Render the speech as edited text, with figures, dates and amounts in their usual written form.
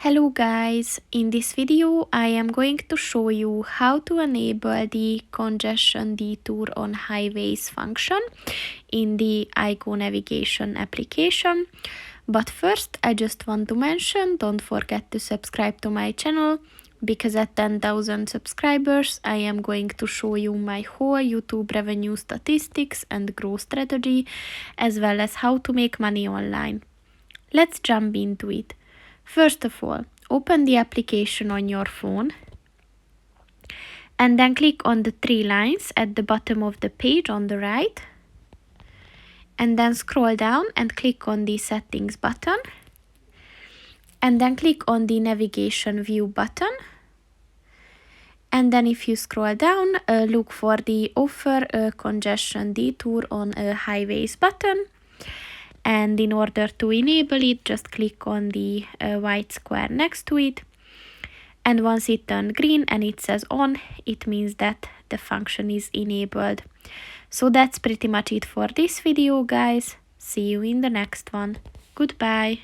Hello guys, in this video I am going to show you how to enable the congestion detour on highways function in the IGO Navigation application. But first I just want to mention, don't forget to subscribe to my channel, because at 10,000 subscribers I am going to show you my whole YouTube revenue statistics and growth strategy, as well as how to make money online. Let's jump into it. First of all, open the application on your phone and then click on the three lines at the bottom of the page on the right, and then scroll down and click on the settings button, and then click on the navigation view button, and then if you scroll down, look for the offer a congestion detour on a highways button. And in order to enable it, just click on the white square next to it. And once it turns green and it says on, it means that the function is enabled. So that's pretty much it for this video, guys. See you in the next one. Goodbye.